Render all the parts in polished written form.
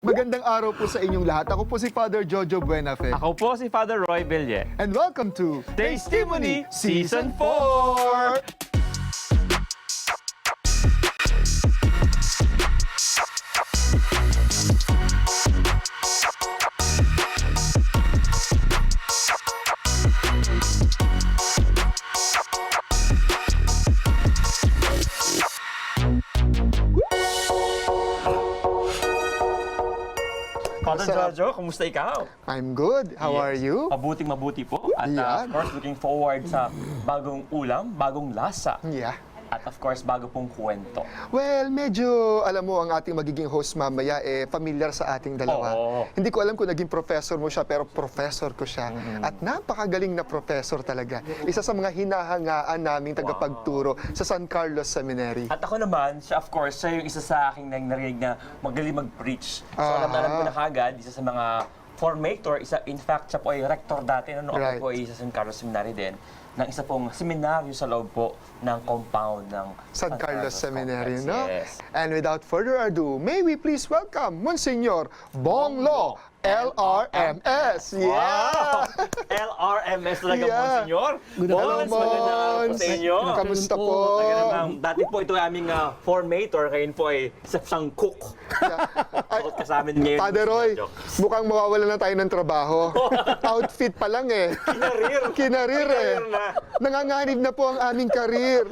Magandang araw po sa inyong lahat. Ako po si Father Jojo Buenafe. Ako po si Father Roy Belle. And welcome to Tastetimony Season 4! Father Jojo, kumusta ikaw? I'm good. How are you? Mabuting-mabuti po. At Yeah. of course, looking forward sa bagong ulam, bagong lasa. Yeah. At of course, bago pong kwento. Well, medyo, alam mo, ang ating magiging host mamaya, familiar sa ating dalawa. Oo. Hindi ko alam kung naging professor mo siya, pero professor ko siya. At napakagaling na professor talaga. Isa sa mga hinahangaan naming tagapagturo sa San Carlos Seminary. At ako naman, siya of course, siya yung isa sa aking narinig na magaling mag-preach. So alam ko na kagad, isa sa mga formator, in fact, siya po ay rector dati, Right. ako po ay sa San Carlos Seminary din, ng isa pong seminaryo sa loob po ng compound ng San Carlos Seminary, Complex. no? Yes. And without further ado, may we please welcome Msgr. Bong Lo, LRMS. Yeah! Wow! LRMS talaga po, senyor. Hello, Mons, magandang araw po Mons. sa inyo. Kamusta po? Talaga namang, dati po ito aming formator, ngayon po ay isang cook. Cook ka sa amin ngayon. Father Roy, Joke. mukhang mawawala na tayo ng trabaho. Outfit pa lang eh. Kinarir eh. na. Nanganganib na po ang aming karir.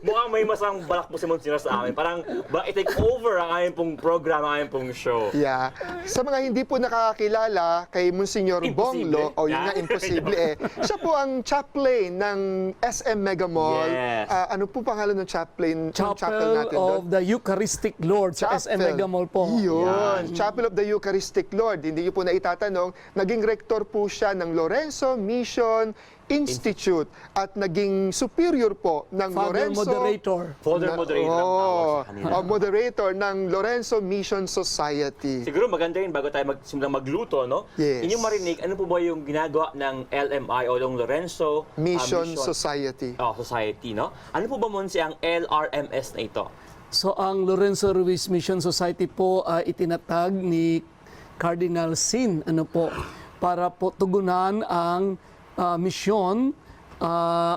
Mukhang may masang balak po si Monsignor sa amin. Parang i-take over ang aming pong program, ang aming pong show. Yeah. Sa mga hindi po nakakilala kay Msgr. Bong Lo, Imposible. yun nga, imposible eh. Siya po ang chaplain ng SM Mega Mall. Yes. Ano po pangalan ng chaplain? ng chapel Chapel natin doon? of the Eucharistic Lord sa SM Mega Mall po. Yun. Chapel of the Eucharistic Lord. Hindi niyo po na itatanong, naging rector po siya ng Lorenzo Mission Institute at naging superior po ng Father Lorenzo Moderator. Moderator ang tawag sa kanila. moderator ng Lorenzo Mission Society. Siguro maganda yun bago tayo magsimulang magluto, no? Yes. Inyong marinig, ano po ba yung ginagawa ng LMI o ng Lorenzo Mission Society. Society, no? Ano po ba Monsi ang LRMS na ito? So ang Lorenzo Ruiz Mission Society po itinatag ni Cardinal Sin para po tugunan ang mission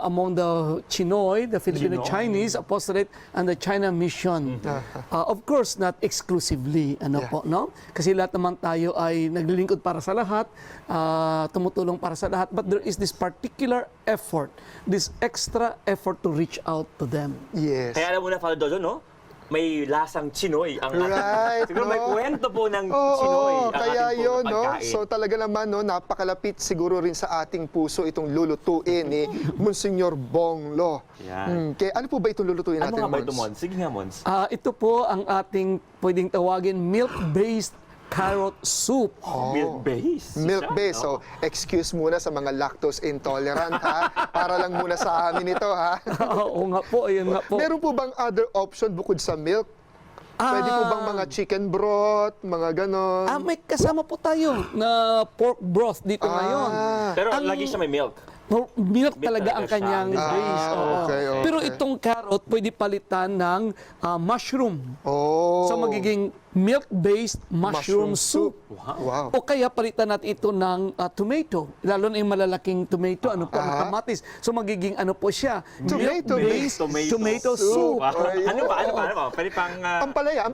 among the Chinoy, the Filipino-Chinese apostolate and the China mission. Of course, not exclusively, po, no? Kasi lahat naman tayo ay naglilingkod para sa lahat, tumutulong para sa lahat, but there is this particular effort, this extra effort to reach out to them. Yes. Kaya alam mo na, Father Dodo, no? May lasang Chinoy ang Right, siguro no? may kwento po ng Oo, Chinoy ang kaya ating yun, no? pagkain. So talaga naman, no, napakalapit siguro rin sa ating puso itong lulutuin ni Msgr. Bong Lo. Yan. Kaya ano po ba itong lulutuin Ano natin, nga ba ito, Mons? Mons? Sige nga, Mons. Ito po ang ating pwedeng tawagin milk-based carrot soup. Milk-based. Milk-based. So, excuse muna sa mga lactose intolerant, ha? Para lang muna sa amin ito, ha? Oo nga po, ayun nga po. Meron po bang other option bukod sa milk? Pwede po bang mga chicken broth, mga ganon? May kasama po tayo na pork broth dito ngayon. Pero lagi siya may milk. Milk talaga ang talaga siya. kanyang base. oo. okay. Pero itong carrot, pwede palitan ng mushroom. Oh. So magiging milk-based mushroom soup. Wow. O kaya palitan natin ito ng tomato. Lalo na yung malalaking tomato, ang kamatis. So magiging po siya, Tomato-based milk-based tomato soup. Wow. Ano ba? Pwede pang... Ampalaya.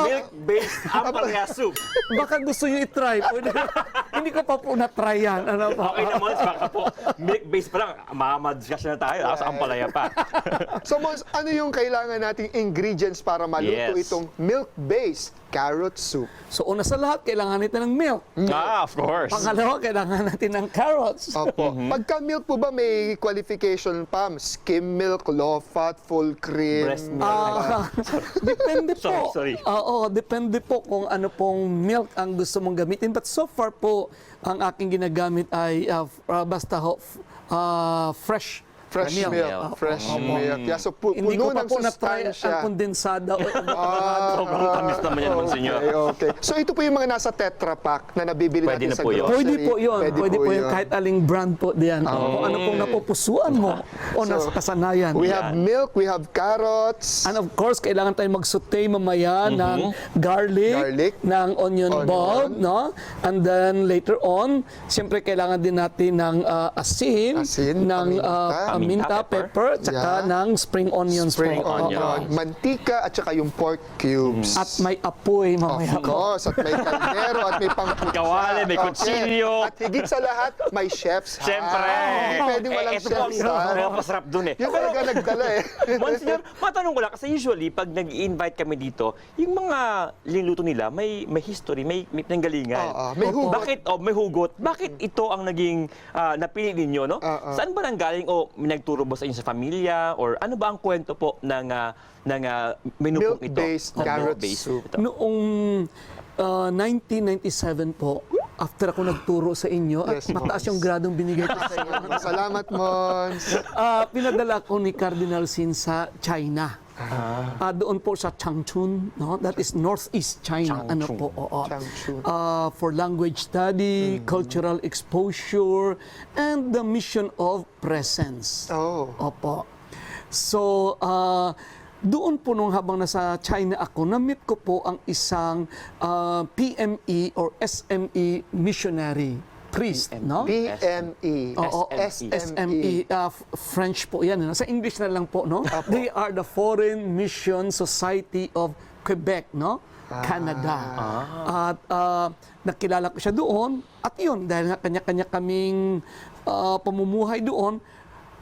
milk-based ampalaya soup. Baka gusto nyo i-try. Pwede. Hindi ko pa po na-try yan. Okay na, Mons. Baka po, milk-based pa lang. Mama-discussion na tayo. Sa ampalaya pa. So, Mons, ano yung kailangan nating ingredients para maluto Yes. itong milk-based carrot soup? So una sa lahat, kailangan natin ng milk. Of course. Pangalawa, kailangan natin ng carrots. Opo. Pagka milk po ba may qualification pa? Skim milk, low fat, full cream? Breast milk. Depende po. Sorry. Oo, depende po kung ano pong milk ang gusto mong gamitin. But so far po, ang aking ginagamit ay basta fresh Fresh milk. Fresh milk. Yeah, so Hindi ko puno pa ng po na-try ang sustansya. kondensada o Sobrang tamis naman yan, Monsignor. Okay. So ito po yung mga nasa Tetra Pak na nabibili Pwede natin na sa po yun. grocery. Pwede po yun. Pwede po yun. Kahit aling brand po diyan. Kung ano pong napupusuan mo o nasa kasanayan. We have milk, we have carrots. And of course, kailangan tayong mag-saute mamaya ng garlic, ng onion bulb, no? And then later on, siyempre kailangan din natin ng asin, ng paminta, pepper, tsaka ng spring onions. Spring po. onion, mantika at saka yung pork cubes. At may apoy mamaya. Of course, at may kaldero at may pangputsa. Kawali, may kutsilyo. At higit sa lahat, may chef's hat. Siyempre. Hindi pwedeng walang Ito po ang chef's hat. masarap dun eh. Yung talaga nagdala eh. Monsignor, matanong ko lang, kasi usually, pag nag-invite kami dito, yung mga linuto nila, may history, may pinanggalingan. May hugot. Bakit, may hugot, bakit ito ang naging napili ninyo, no? Saan ba nanggaling, o nagturo ba sa inyo sa pamilya, or ano ba ang kwento po ng menu pong ito? Milk-based carrot soup. Noong 1997 po, after ako nagturo sa inyo, at Yes, mataas Mons. yung gradong binigay ko sa inyo. Salamat, Mons. Pinadala ko ni Cardinal Sin sa China. Doon po sa Changchun, no? That is Northeast China. Ano po? Oo. Changchun. For language study, cultural exposure, and the mission of presence. Oh. Opo. So, doon po nung habang nasa China ako, na-meet ko po ang isang PME or SME missionary priest, no? PME. Oo, SME, French po yan. No? Sa English na lang po, no? They are the Foreign Mission Society of Quebec, no? Canada. At nakilala ko siya doon. At yun, dahil nga kanya-kanya kaming pamumuhay doon,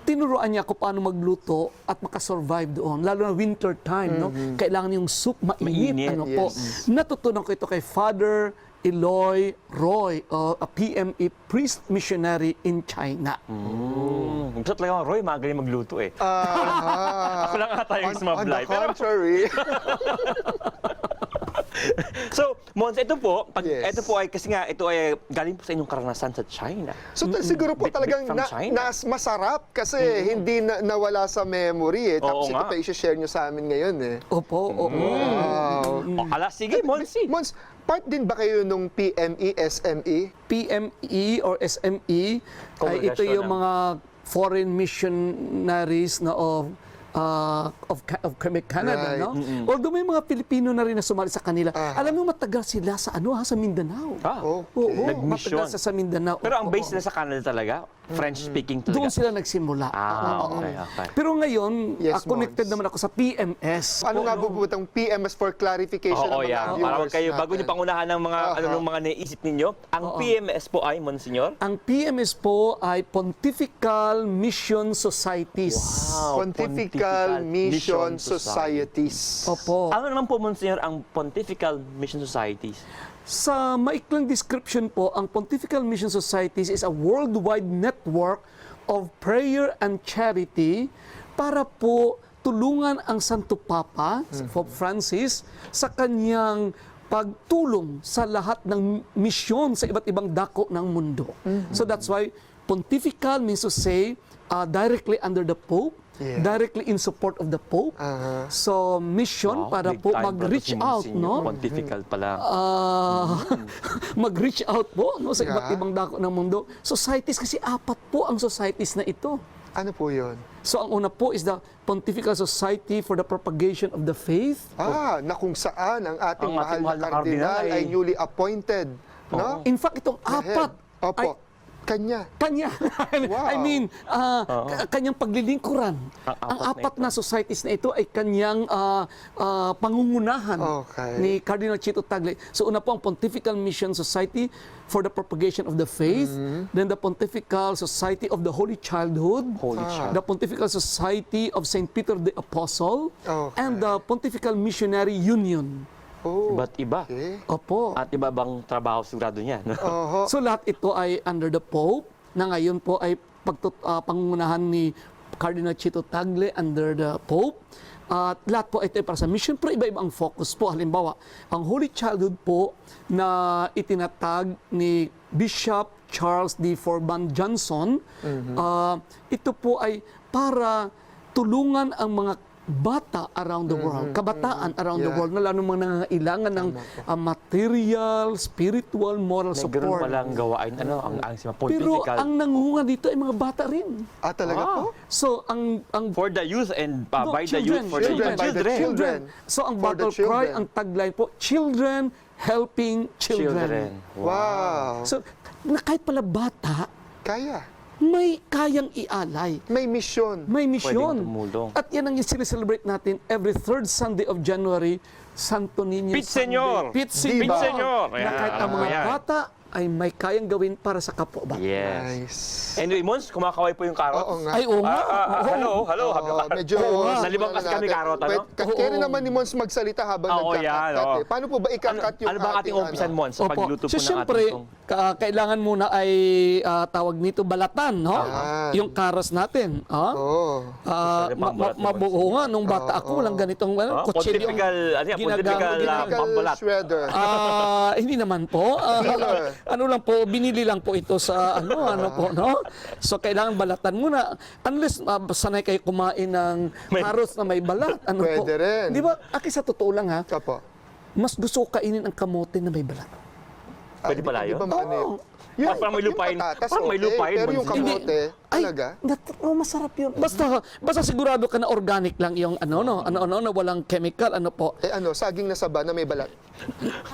tinuruan niya ako paano magluto at makasurvive doon. Lalo na winter time, no? Kailangan yung soup mainit. Mainit, Ano po. yes. Natutunan ko ito kay Father Eloy Roy, a PME priest missionary in China. Gusto talaga, Roy, magaling magluto eh. Ako lang ata yung On the sumablay. Pero, contrary. so, Mons, ito po, Yes. ito po ay, kasi nga, ito ay galing po sa inyong karanasan sa China. So siguro po Bit talagang from China. masarap kasi hindi nawala sa memory eh. Tapos Oo ito nga. pa i-share nyo sa amin ngayon eh. Opo, oo. O, sige, Mons. Mons, part din ba kayo nung PME, SME? PME or SME, ay ito Congregational. yung mga foreign missionaries na of Quebec, Canada, Right. no? Although may mga Pilipino na rin na sumali sa kanila. Alam mo, matagal sila sa sa Mindanao. Okay. Oo, Nag-mission. matagal sa Mindanao. Pero ang Oo. base nila sa Canada talaga, French-speaking talaga. Doon sila nagsimula. Okay. Pero ngayon, Yes, connected Mons. naman ako sa PMS. Ano nga po itong PMS for clarification ng Oo, mga yeah. viewers Para kayo, bago natin? niyo pangunahan ng mga, mga naisip ninyo, ang PMS po ay, Monsignor? Ang PMS po ay Pontifical Mission Societies. Pontifical Mission Societies. Opo. Ano naman po, Monsignor, ang Pontifical Mission Societies? Sa maikling description po, ang Pontifical Mission Societies is a worldwide network of prayer and charity para po tulungan ang Santo Papa, Pope Francis, sa kanyang pagtulong sa lahat ng misyon sa iba't ibang dako ng mundo. So that's why Pontifical means to say directly under the Pope, directly in support of the Pope. So mission para big po time mag-reach si out, Monsignor. no? Pontifical pala. Mag-reach out po, no, sa iba't ibang dako ng mundo. Societies kasi 4 po ang societies na ito. Ano po yun? So ang una po is the Pontifical Society for the Propagation of the Faith. Na kung saan ang ating Ang mahal ating na mahal na kardinal kardinal ay ay- newly appointed. No? In fact, itong The head. 4 Opo. ay Kanya. kanya. Wow. I mean, kanyang paglilingkuran. Ang apat 4 na na societies na ito ay kanyang pangungunahan Okay. ni Cardinal Chito Tagle. So una po ang Pontifical Mission Society for the Propagation of the Faith, then the Pontifical Society of the Holy Childhood, the Pontifical Society of St. Peter the Apostle, Okay. and the Pontifical Missionary Union. Oh. Iba't iba. Okay. Opo. At iba bang trabaho sigurado niya? No? Oho. So lahat ito ay under the Pope, na ngayon po ay pangungunahan ni Cardinal Chito Tagle under the Pope. At lahat po ito ay para sa mission, pero iba-iba ang focus po. Halimbawa, ang Holy Childhood po na itinatag ni Bishop Charles D. Forban Johnson, ito po ay para tulungan ang mga bata around the world, kabataan around the world, na lalo mga nangangailangan ng material, spiritual, moral May ganun support. palang gawain, ang Pero Pontifical. ang nangunga dito ay mga bata rin. Talaga po? So, ang For the youth and No, by the youth, for the children, by the children. So, ang For the battle cry, children. ang tagline po, children helping children. Wow. So, na kahit pala bata, Kaya. may kayang ialay. May misyon. May misyon. Pwedeng tumulong. At yan ang sineselebrate natin every third Sunday of January, Santo Niño Pete Señor. Pete Diba? Señor. Señor. Na kahit Ayan, ang mga ayan. bata ay may kayang gawin para sa kapwa bata. Yes. Nice. Anyway, Mons, kumakaway po yung carrots. Oo nga. Ay, oo nga. Hello. Medyo... Nalibang kasi kami karot, ano? Kaya naman ni Mons magsalita habang Oo, nagkakat. yan, Paano po ba ikakat yung Ano ba ang ating umpisan, Mons, sa pagluto po So, ng syempre, ating kailangan muna ay tawag nito balatan, no? Yung karas natin. Oo. Gusto niya pang balat, Mabuo nga, nung bata ako, walang ganitong kutsilyo. Pontifical, Pontifical pambalat. Shredder. Hindi naman po. Ano lang po, binili lang po ito sa ano po, no? So, kailangan balatan muna. Unless sanay kayo kumain ng karos na may balat. Ano po? Pwede rin. Di ba, sa totoo lang ha, Kapo. mas gusto ko kainin ang kamote na may balat. Pwede pala yun? Di ba maano yun? Oo. Parang may lupain. Yung patatas, Parang may okay. lupain, Pero yung Mons. kamote, talaga? Masarap yun. Basta sigurado ka na organic lang yung na walang chemical, ano po. Saging na saba na may balat.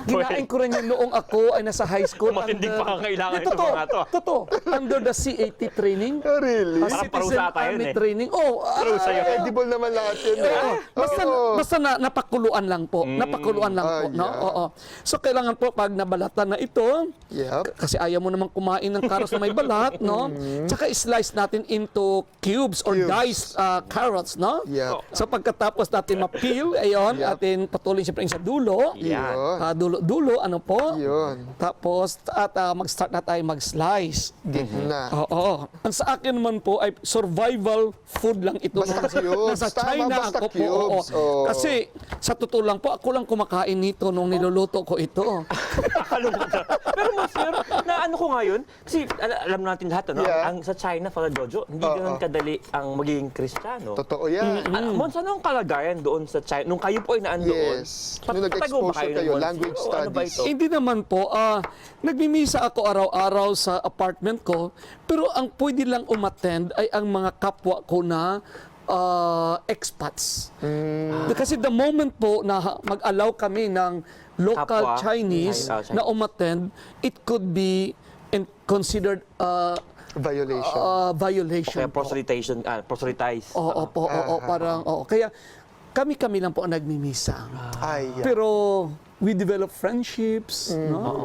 Ginain ko rin yun noong ako ay nasa high school. Matinding pangangailangan ito, Totoo, mga to. Totoo. Under the C80 training. Really? Parang parusa ata yun, Army eh. training. Parusa yun. Edible naman lahat yun. Basta napakuluan lang po. Napakuluan lang po. No? yeah. Oo. So, kailangan po pag nabalatan na ito, Yep. kasi ayaw mo naman kumain ng carrots na may balat, no? Tsaka slice natin into cubes or diced carrots, no? Yep. So pagkatapos natin ma-peel, ayon, atin patuloy siyempre sa dulo. Yan. Dulo, ano po? Yun. Tapos mag-start na tayo mag-slice. Gitna. Oo. Ang sa akin naman po ay survival food lang ito. Basta cubes. Nasa Tama, China basta ako po. cubes. Oo. Kasi sa totoo lang po, ako lang kumakain nito nung niluluto ko ito. Nakakalungkot na. Pero Monsieur, na ano ko ngayon, kasi alam natin lahat, ano, Yeah. ang sa China, Father Jojo, hindi ganun kadali ang magiging Kristiyano. Totoo yan. Mons, ano ang kalagayan doon sa China? Nung kayo po ay naandoon, Yes. Nung nag-exposure ba kayo kayo, ng Mons? language O, ano ba studies. ito? Hindi naman po. Nagmimisa ako araw-araw sa apartment ko, pero ang pwede lang umattend ay ang mga kapwa ko na expats. Kasi the moment po na mag-allow kami ng local Kapwa, Chinese Chinese. na umattend, it could be considered Violation. violation. Kaya proselytize. Parang, Kaya kami lang po ang nagmimisa. Ay, yeah. Pero we develop friendships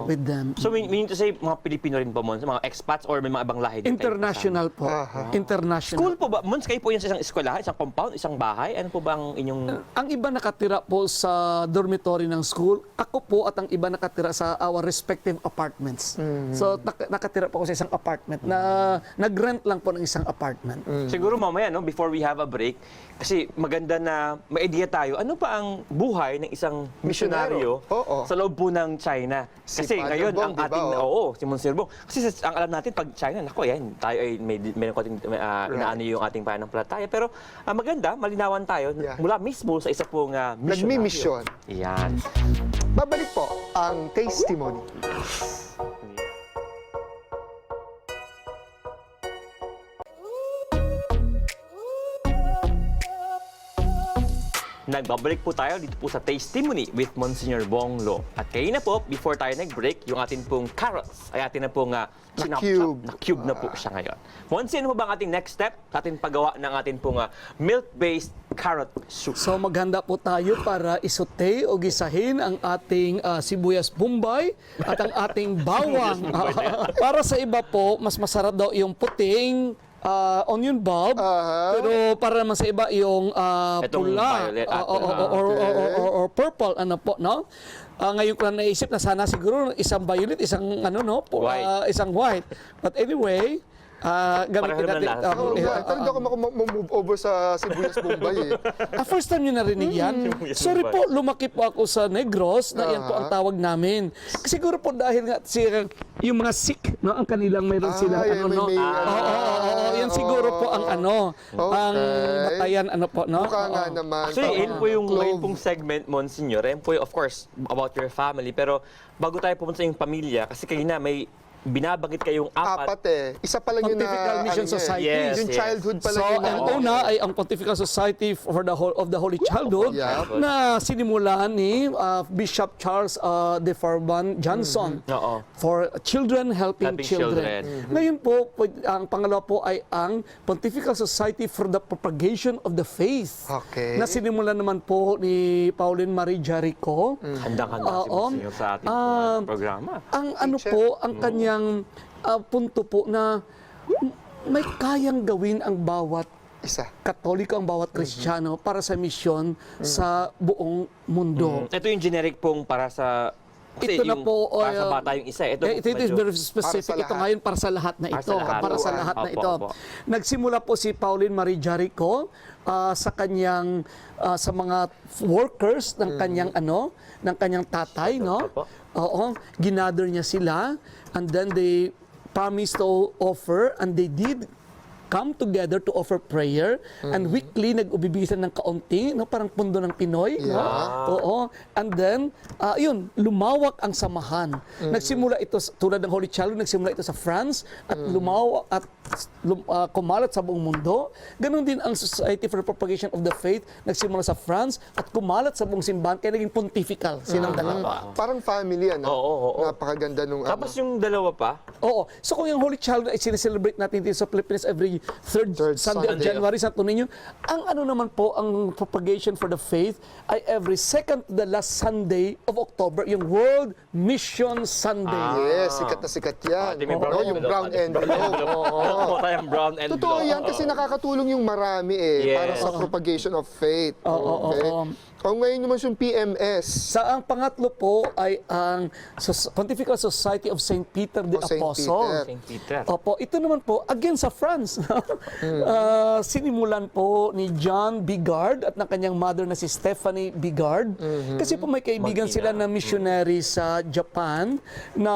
with them. So, meaning to say, mga Pilipino rin po, Mons, mga expats or may mga ibang lahi din kayo International po. International. School po ba? Mons, kayo po yan sa isang eskwelahan, isang compound, isang bahay? Ano po ba ang inyong... Ang iba nakatira po sa dormitory ng school. Ako po at ang iba nakatira sa our respective apartments. So, nakatira po ako sa isang apartment na nag-rent lang po ng isang apartment. Siguro mamaya, no, before we have a break, kasi maganda na may idea tayo, ano pa ang buhay ng isang misyonaryo Oo. sa loob po ng China? Si Kasi Father ngayon, Bong, ang di ba, ating, si Msgr Bong. Kasi ang alam natin, pag China, nako yan, tayo ay may konting inaano yung ating pananampalataya. Pero maganda, malinawan tayo mula mismo sa isa pong misyonaryo. Nagmi-mission. Yan. Babalik po ang testimony. Nagbabalik po tayo dito po sa Tastetimony with Monsignor Bong Lo. At kayo na po, before tayo nag-break, yung ating pong carrots ay atin na pong Na-cube. Na-cube na po siya ngayon. Monsignor, ano po ba ang ating next step sa ating paggawa ng ating pong milk-based carrot soup? So maghanda po tayo para isote o gisahin ang ating sibuyas bombay at ang ating bawang. Para sa iba po, mas masarap daw yung puting onion bulb, pero para naman sa iba yung Itong pula violet, or purple, ano po, no? Ngayon ko lang naisip na sana siguro isang violet, isang White. isang white. But anyway, Pareho naman lahat. Pero hindi ako move over sa Sibuyas Bombay eh. First time nyo narinig yan? Yes, Sorry Bombay. po, lumaki po ako sa Negros na yan po ang tawag namin. Siguro po dahil nga yung mga Sikh, no, ang kanilang mayroon silang yan, yan siguro po ang ang batayan, po, no? Mukha nga naman. Actually, yun po yung Clove. ngayon pong segment, Monsignor. Yan po yung, of course, about your family. Pero bago tayo pumunta sa yung pamilya, kasi kayo na may binabanggit kayong apat. Isa pa lang yun na... Pontifical Mission Society. Yes, Yung childhood pa lang So, yun. ang una ay ang Pontifical Society for the Holy Childhood Yeah. na sinimulan ni Bishop Charles de Farban Johnson Oo. for children helping Helping children. children. Ngayon po, ang pangalawa po ay ang Pontifical Society for the Propagation of the Faith Okay. na sinimulan naman po ni Pauline Marie Jericho. Handang-handa si Monsignor sa ating programa. Ang ang kanyang punto po na may kayang gawin ang bawat Isa. Katoliko, ang bawat Kristiyano para sa misyon sa buong mundo. Ito yung generic pong para sa... Kasi Ito na yung po, para sa bata yung isa. Ito It is medyo- very specific. Para sa Ito lahat. ngayon para sa lahat na ito. Para sa lahat na Opo, ito. opo. Nagsimula po si Pauline Marie Jericho sa kanyang sa mga workers ng kanyang ng kanyang tatay, no? Opo. Oo, ginather niya sila and then they promised to offer and they did come together to offer prayer and weekly nag-ubibisan ng kaunti, no, parang pundo ng Pinoy, no? Oo. And then yun, lumawak ang samahan. Nagsimula ito tulad ng Holy Child, nagsimula ito sa France at lumawak at kumalat sa buong mundo. Ganon din ang Society for the Propagation of the Faith, nagsimula sa France at kumalat sa buong simbahan kaya naging Pontifical silang dalawa. Parang family, Oo. Napakaganda nung Tapos yung dalawa pa, Oo. So kung yung Holy Child ay sineselebrate natin dito sa Philippines every third Sunday of Sunday. January, Santo Niño, ang naman po, ang propagation for the faith ay every second to the last Sunday of October, yung World Mission Sunday. Yes, sikat na sikat yan. may brown Oo, yung brown envelope. Oo, tayong brown envelope. Totoo yan kasi nakakatulong yung marami Yes. para sa propagation of faith. Oo. Ngayon naman yung PMS. Sa ang pangatlo po ay ang Pontifical Society of St. Peter the O, Saint Apostle. Peter. St. Peter. Opo, ito naman po, again sa France. Sinimulan po ni John Bigard at ng kanyang mother na si Stephanie Bigard. Kasi po may kaibigan sila na missionary sa Japan na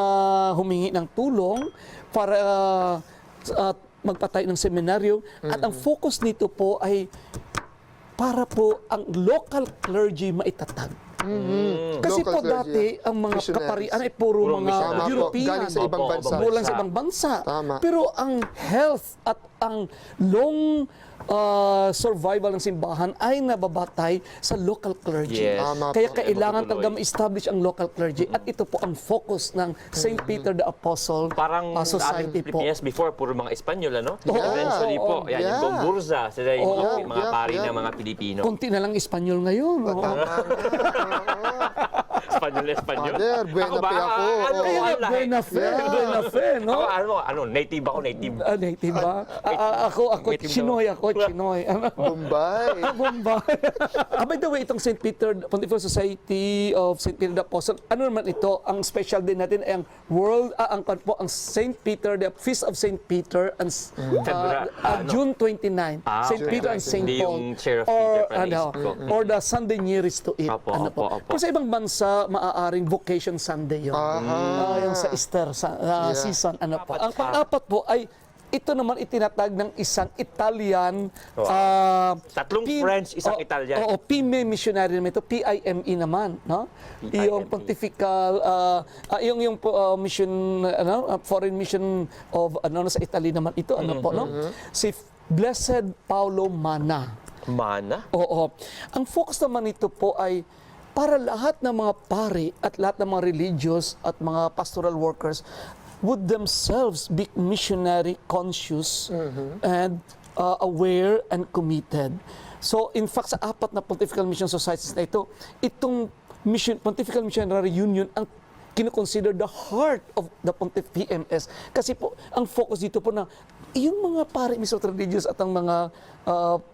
humingi ng tulong para magpatay ng seminaryo. At ang focus nito po ay para po ang local clergy maitatag. Kasi Local po clergy, dati, ang mga missionaries. kaparian ay puro Purong mga missionary. European. Galing sa ibang bansa. Bulang sa ibang bansa. Tama. Pero ang health at ang long survival ng simbahan ay nababatay sa local clergy. Yes. Tama Kaya po. kailangan Matutuloy. talaga ma-establish ang local clergy. At ito po ang focus ng St. Peter the Apostle Parang Society ating po. Pilipinas before, puro mga Espanyol, ano? Oo. Eventually po, yan, yung Yeah. Dong Burza, sila yung mga Yeah. pari Yeah. ng mga Pilipino. Konti na lang Espanyol ngayon. no? Espanyol. Father, Buenafe ba? ako. Ano, Oo. ang lahi. Buenafe, Buenafe, no? Ako, native ako, native. Native ba? Ako, Native Chinoy ako, Chinoy. Bombay. Bombay. By the way, itong St. Peter, Pontifical Society of St. Peter the Apostle, ano naman ito? Ang special din natin ay ang ang St. Peter, the Feast of St. Peter, and June 29. St. Okay. Peter and St. Hindi Paul. yung chair of Peter pala Ano, naisip ko. or the Sunday nearest to it. Opo, Ano opo, po. opo. Kung sa ibang bansa, maaaring Vocation Sunday yun. Yung sa Easter season. Ano po. Ang pang-apat po ay ito naman itinatag ng isang Italian Tatlong French, isang Italian. Oo, PIME missionary naman ito, PIME naman, no? Yung Pontifical yung mission foreign mission of sa Italy naman ito, ano po, no? Si Blessed Paolo Mana. Mana? Oo. Ang focus naman nito po ay para lahat ng mga pari at lahat ng mga religious at mga pastoral workers would themselves be missionary conscious and aware and committed. So in fact, sa apat na Pontifical Mission Societies na ito, itong Pontifical Missionary Union ang kinoconsider the heart of the PMS. Kasi po, ang focus dito po na yung mga pare mismo religious at ang mga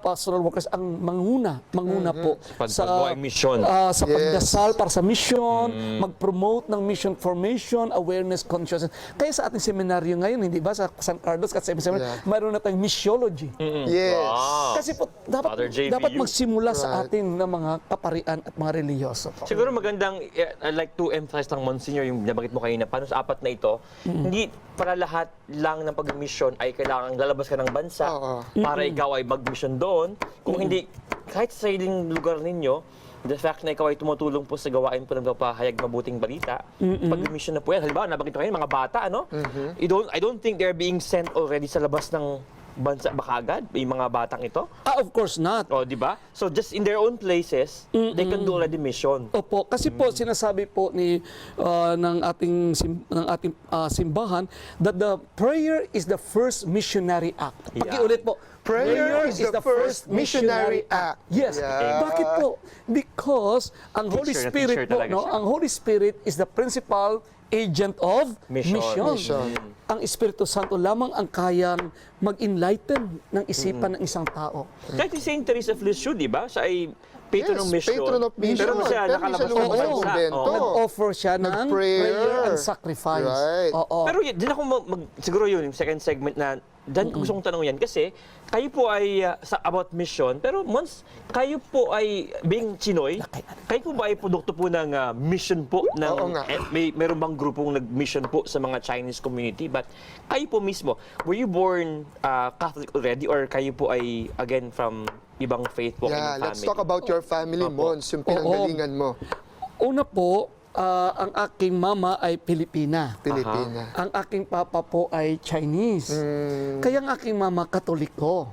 pastoral workers ang manguna po Paggawa ng mission. sa pagdasal para sa mission, mag-promote ng mission formation, awareness, consciousness. Kaya sa ating seminaryo ngayon, hindi ba, sa San Carlos at Seminary, mayroon na tayong missiology. Yes. Wow. Kasi po, Father JVU. dapat magsimula sa atin ng mga kaparian at mga religyoso po. Siguro magandang, I'd like to emphasize ng Monsignor, yung nabanggit mo kanina, paano sa apat na ito, hindi para lahat lang ng pag-mission ay kailangang lalabas ka ng bansa para ikaw ay mag-mission doon. Kung hindi, kahit sa sariling lugar ninyo, the fact na ikaw ay tumutulong po sa gawain po ng papahayag mabuting balita, pag-mission na po yan. Halimbawa, nabanggit mo kanina, mga bata, ano? I don't think they're being sent already sa labas ng bansa baka agad, yung mga batang ito. Of course not. O, di ba? So, just in their own places, they can do already mission. Opo, kasi po sinasabi po ng ating simbahan that the prayer is the first missionary act. Pakiulit po. Prayer is the first missionary act. Yes. Yeah. Bakit po? Because ang Holy Teacher na Spirit teacher po, talaga siya. ang Holy Spirit is the principal agent of Mission. mission. Ang Espiritu Santo lamang ang kayang mag-enlighten ng isipan ng isang tao. Kahit si Saint Teresa of Lisieux, di ba? Siya ay patron ng mission. patron of mission. Pero siya Pero nakalabas siya ng lumabas ng bansa. kumbento. Oo. Nag-offer siya ng prayer and sacrifice. Right. Oo. Pero din ako siguro yun, yung second segment na dyan ko gusto kong tanong yan kasi kayo po ay about mission, pero once kayo po ay being Chinoy, kayo po ba ay produkto po ng mission po ng Oo nga. meron bang grupong nag-mission po sa mga Chinese community, but kayo po mismo, were you born Catholic already or kayo po ay again from ibang faith po Yeah, in let's family? talk about your family, Mons, yung pinanggalingan mo. Una po, ang aking mama ay Pilipina. Pilipina. Ang aking papa po ay Chinese. Kaya ang aking mama Katoliko.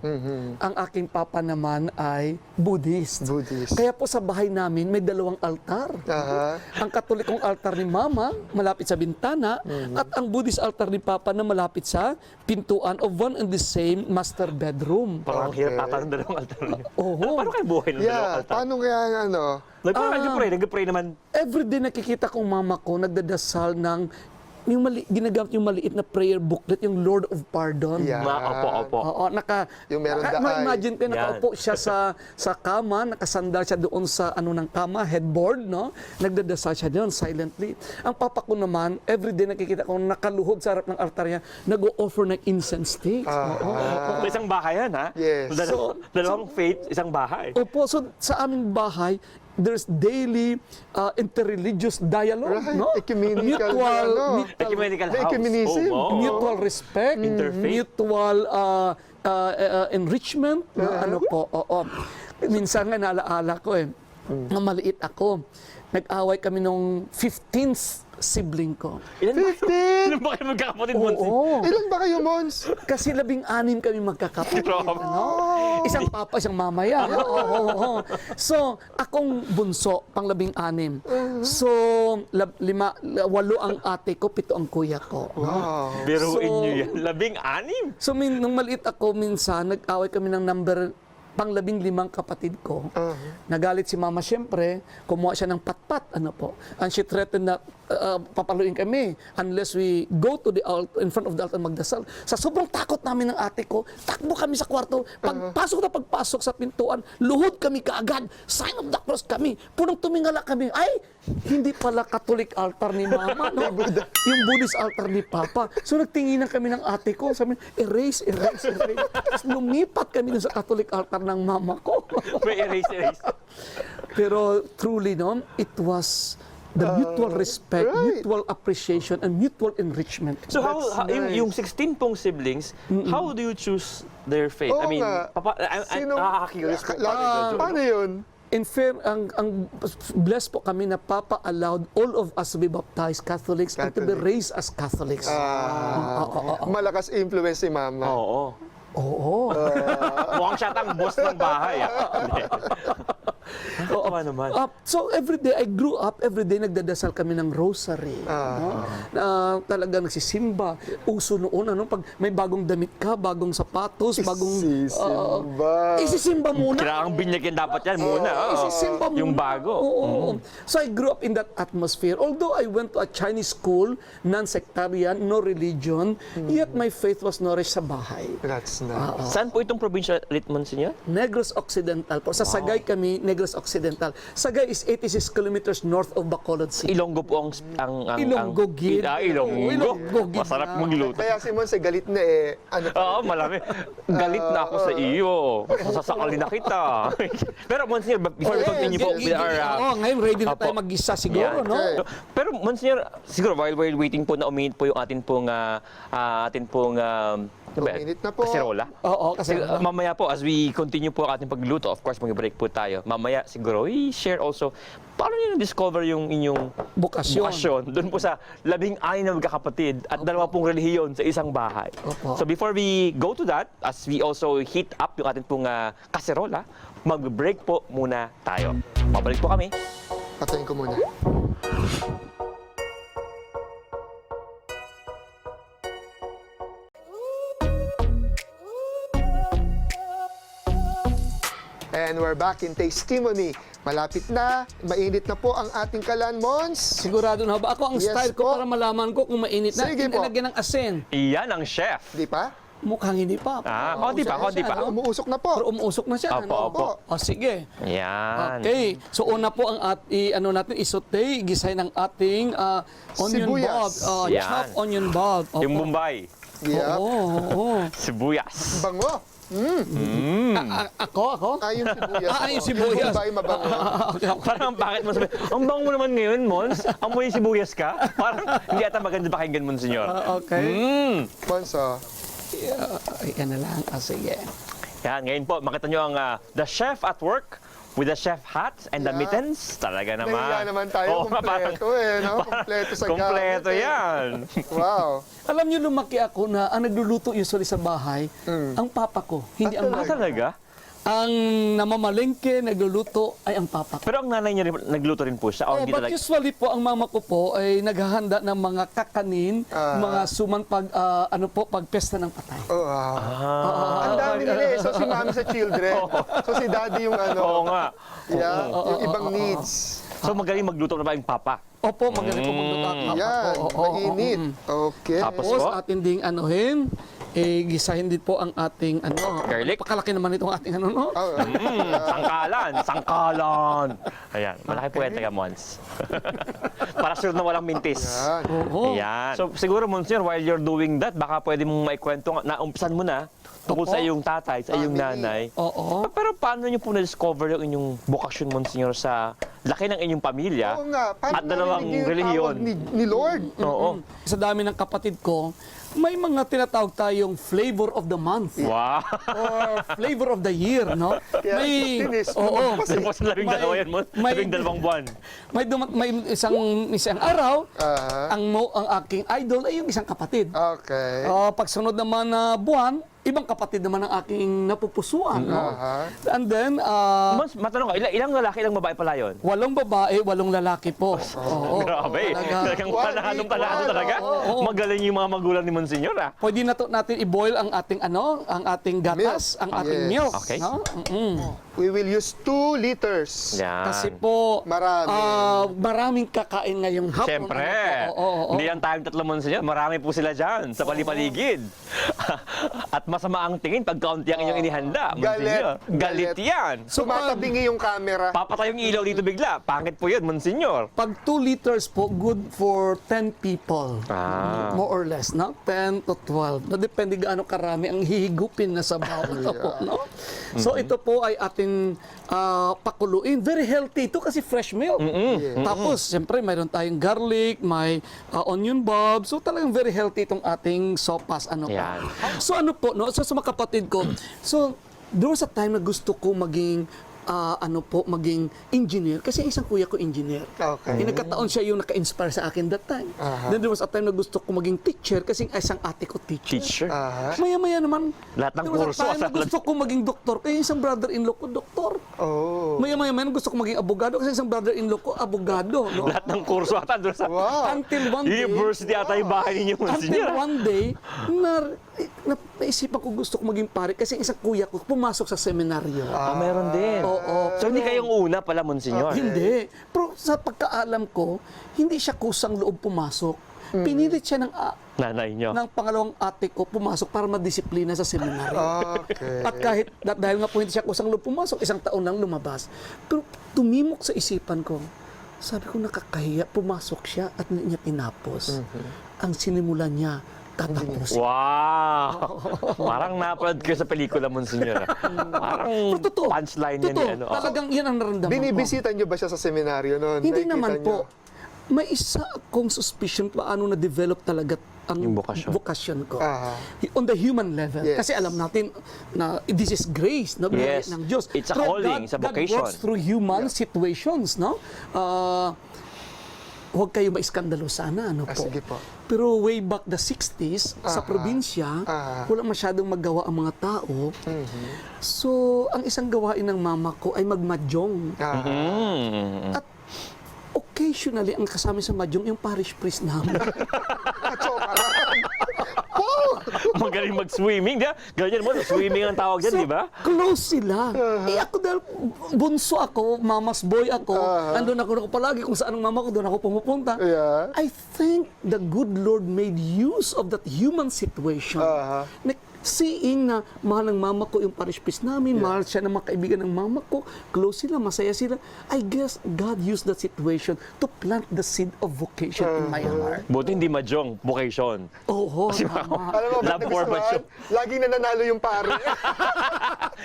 Ang aking papa naman ay Buddhist. Buddhist. Kaya po sa bahay namin may dalawang altar. Ang Katolikong altar ni mama malapit sa bintana at ang Buddhist altar ni papa na malapit sa pintuan of one and the same master bedroom. Parang hirap ata ng dalawang altar. Oho. Paano kayo buhay ng dalawang Yeah, altar? paano kaya ano? Nag-pray naman. Everyday nakikita kong mama ko nagdadasal ng ginagamit yung maliit na prayer booklet, yung Lord of Pardon. Yeah. Opo. Oo, Yung meron daay. imagine ko, nakaupo siya sa kama, nakasandal siya doon sa ng kama, headboard, no? Nagdadasal siya doon silently. Ang papa ko naman, everyday nakikita ko nakaluhod sa harap ng altar niya, nag-o-offer ng incense sticks. Oo. Isang bahay yan, ha? Yes. Dalawang faith, isang bahay. Opo, so sa aming bahay, there's daily interreligious dialogue, Right. no? Ecumenical, Ecumenical house. ecumenism. Oh, wow. Mutual respect, Interfaith. mutual enrichment, no? Ano po, oo. Minsan nga naalaala ko na maliit ako. Nag-away kami nung 15th sibling ko. Ilan ba kayo magkakapatid, Monsi? Oo. Ilan ba kayo, Mons? Kasi 16 kami magkakapatid. Grabe. Ano? Isang papa, isang mama yan. Oo. So, akong bunso, pang 16. So, 8 ang ate ko, 7 ang kuya ko. Wow. Biruin So- nyo yan. 16? So, nung maliit ako, minsan, nag-away kami ng pang 15 kapatid ko. Nagalit si mama siyempre, kumuha siya ng patpat, and she threatened na papaluin kami unless we go to the altar, in front of the altar magdasal. Sa sobrang takot namin ng ate ko, takbo kami sa kwarto, pagpasok sa pintuan, luhod kami kaagad, sign of the cross kami, punong tumingala kami, ay, hindi pala Catholic altar ni mama, no? Yung Buddhist altar ni papa. So nagtinginan kami ng ate ko, sabi, erase. Tapos lumipat kami dun sa Catholic altar ng mama ko. May erase. Pero truly, no, it was the mutual respect, right. mutual appreciation, and mutual enrichment. So That's nice. yung 16 pong siblings, how do you choose their faith? Oo I mean, nga. nakaka-curious po. Paano yun? In fair, ang blessed po kami na Papa allowed all of us to be baptized Catholics and to be raised as Catholics. Malakas influence si Mama. Oo. Oo. Mukhang siya tang boss ng bahay. Nakakatawa naman. So everyday, I grew up, everyday nagdadasal kami ng rosary. No? Talaga nagsisimba. Uso noon, pag may bagong damit ka, bagong sapatos, bagong... Isisimba muna. Kailangang binyagin dapat yan muna. Isisimba muna. Yung bago. Oo. So I grew up in that atmosphere. Although I went to a Chinese school, non-sectarian, no religion, yet my faith was nourished sa bahay. That's nice. Saan po itong probinsya ulit, Monsignor? Negros Occidental po. Sa Sagay kami, Negros Occidental. Sagay is 86 kilometers north of Bacolod City. Ilonggo po ang Ilonggo, gid. Ilonggo. Ilonggo, gid Masarap na. magluto. Kaya si Monse, galit na eh. Oo, malami. Galit na ako sa iyo. Sasakali na kita. Pero Monsignor, before we continue po with our... ngayon ready na tayo mag-isa siguro, Yan. no? Okay. Pero Monsignor, siguro while waiting po na uminit po yung atin pong Uminit na po. kaserola. Oo, kasi Mamaya po, as we continue po ang ating pagluto, of course, mag-break po tayo. Mamaya, siguro, i-share also, paano nyo na-discover yung inyong bukasyon. doon po sa 16 na magkakapatid at 2 pong relihiyon sa isang bahay. Opo. So before we go to that, as we also heat up yung ating pong kaserola, mag-break po muna tayo. Babalik po kami. Patayin ko muna. And we're back in Tastetimony. Malapit na, mainit na po ang ating kalan, Mons. sigurado na ba? Ako ang Yes style ko po. para malaman ko kung mainit na. Sige po. Inilagyan ng asin. Iyan ang chef. Di pa? Mukhang hindi pa. Konti pa, konti pa. Umuusok na po. Pero umuusok na siya. Opo, opo. O sige. Yan. Okay. So una po ang natin isote, gisay ng ating onion Sibuyas. bulb. Yan. Chopped onion bulb. Opo. Yung Mumbai. Yeah. Oo. Sibuyas. Bango. Ako? Yung sibuyas. Yung sibuyas. Mumbai mabango. Parang bakit mo sabihin, ang bango mo naman ngayon, Mons. Amoy sibuyas ka? Parang hindi ata maganda pakinggan, Monsignor. Okay. Mons, Yan na lang. Sige. Yan, ngayon po, makita nyo ang the chef at work with the chef hat and the Yeah. mittens. Talaga naman. Nahiya naman tayo. Oo, parang- Kompleto no? Kompleto sa Kompleto gamit, eh. yan. Wow. Alam niyo, lumaki ako na ang nagluluto usually sa bahay, ang papa ko, hindi ang Ah, mama. talaga? Ang namamalengke, nagluluto ay ang papa ko. Pero ang nanay niya rin, nagluto rin po siya. O hindi But talaga? usually po, ang mama ko po ay naghahanda ng mga kakanin, mga suman pag pesta ng patay. Oh, wow. Ah. Ang dami nila eh. So si mami sa children. So si daddy yung Oo nga. Yeah, yung ibang needs. So magaling magluto na ba yung papa? Opo, magaling po magluto ang papa Yan, ko. mainit. Okay. Tapos Tapos po? atin ding anuhin, gisahin din po ang ating Garlic? Pakalaki naman itong ating no? Sangkalan. Ayan, malaki po yan, taga Mons. Para sure na walang mintis. Yan. Oo. Ayan. So siguro, Monsignor, while you're doing that, baka pwede mong maikwento, naumpisan mo na, tungkol sa iyong tatay, sa iyong Family. nanay. Oo. Pero paano niyo po na-discover yung inyong bokasyon, Monsignor, sa laki ng inyong pamilya? Oo nga. Paano At dalawang narinig yung relihiyon. tawag ni Lord? Oo. Sa dami ng kapatid ko, may mga tinatawag tayong flavor of the month. Wow. Or flavor of the year, no? Kaya May tinis, oo, Kasi po sa labing dalawa yan, labing dalawang buwan. may isang araw, ang aking idol ay yung isang kapatid. Okay. Pagsunod naman na buwan, ibang kapatid naman ang aking napupusuan, no? And then Mons, matanong ko, ilang lalaki, ilang babae pala yun? 8 babae, 8 lalaki po. Oo. Grabe. Talagang panalo One. talaga. Oo. Magaling yung mga magulang ni Monsignor, ah. Pwede natin i-boil ang ating ang ating gatas, Milk. ang ating Yes. milk, Okay. no? We will use 2 liters. Yan. Kasi po, Marami. maraming kakain ngayong hapon. Siyempre. Ano po? Oo. Hindi lang tayong 3 Monsignor. Marami po sila dyan sa palipaligid. At masama ang tingin pag kaunti ang inyong inihanda, Monsignor. Galit yan. So, Tumatabingi yung camera. Papatay yung ilaw dito bigla. Pangit po yun, Monsignor. pag 2 liters po, good for 10 people. Ah. More or less, no? 10 to 12. No, depende gaano karami ang hihigupin na sabaw. Po, no? So, ito po ay ating pakuluin. Very healthy ito kasi fresh milk. Tapos, siyempre, mayroon tayong garlic, may onion bulb. So, talagang very healthy itong ating sopas. Yan. So, ano po, no? So, sa mga kapatid ko, so, there was a time na gusto ko maging maging engineer kasi isang kuya ko engineer. Okay. Nagkataon siya yung naka-inspire sa akin that time. Then there was a time na gusto ko maging teacher kasi isang ate ko teacher. Maya-maya naman, Lahat ng there was a kurso, time na gusto ko maging doktor kaya isang brother-in-law ko doktor. Maya-maya gusto ko maging abogado kasi isang brother-in-law ko abogado. No? Lahat ng kurso ata doon sa Until one day, university ata yung bahay ninyo, until Monsignor. one day, naisipan ko gusto ko maging pare kasi isang kuya ko pumasok sa seminaryo. Meron din. Oo. So hindi kayong una pala, Monsignor. Hindi. Pero sa pagkaalam ko, hindi siya kusang loob pumasok. Pinilit siya Nanay nyo. ng pangalawang ate ko pumasok para madisiplina sa seminaryo. Okay. At dahil nga po hindi siya kusang loob pumasok, isang taon lang lumabas. Pero tumimok sa isipan ko, sabi ko nakakahiya, pumasok siya at hindi niya tinapos. Ang sinimulan niya, tatapos. Wow! Parang napanood ko sa pelikula, Monsignor. Parang Pero totoo. punchline yan. Totoo. Talagang yan ang naramdaman ko. Binibisita niyo ba siya sa seminaryo noon? Hindi Nakikita naman niyo? po. May isa akong suspicion paano na-develop talaga ang Yung vocation. ko. Uh-huh. On the human level. Yes. Kasi alam natin na this is grace, no? Yes. Ng Diyos. It's a Pero calling, it's a vocation. God works through human situations, no? Huwag kayo maiskandalo sana, ano po. Sige po. Pero way back the 60s, sa probinsya, wala masyadong magawa ang mga tao. So, ang isang gawain ng mama ko ay magmadyong. At occasionally, ang kasama sa madyong, yung parish priest namin. Magaling mag-swimming, di ba? Ganyan mo, swimming ang tawag dyan, di ba? Close sila. Ako dahil bunso ako, mama's boy ako, andun ako palagi kung saan ang mama ko, doon ako pumupunta. Yeah. I think the good Lord made use of that human situation. Seeing na mahal ng mama ko yung parish priest namin, mahal siya ng mga kaibigan ng mama ko, close sila, masaya sila. I guess God used that situation to plant the seed of vocation in my heart. Buti hindi mahjong, vocation. Oo, tama. Alam mo, Love for masyong. laging nananalo yung pare.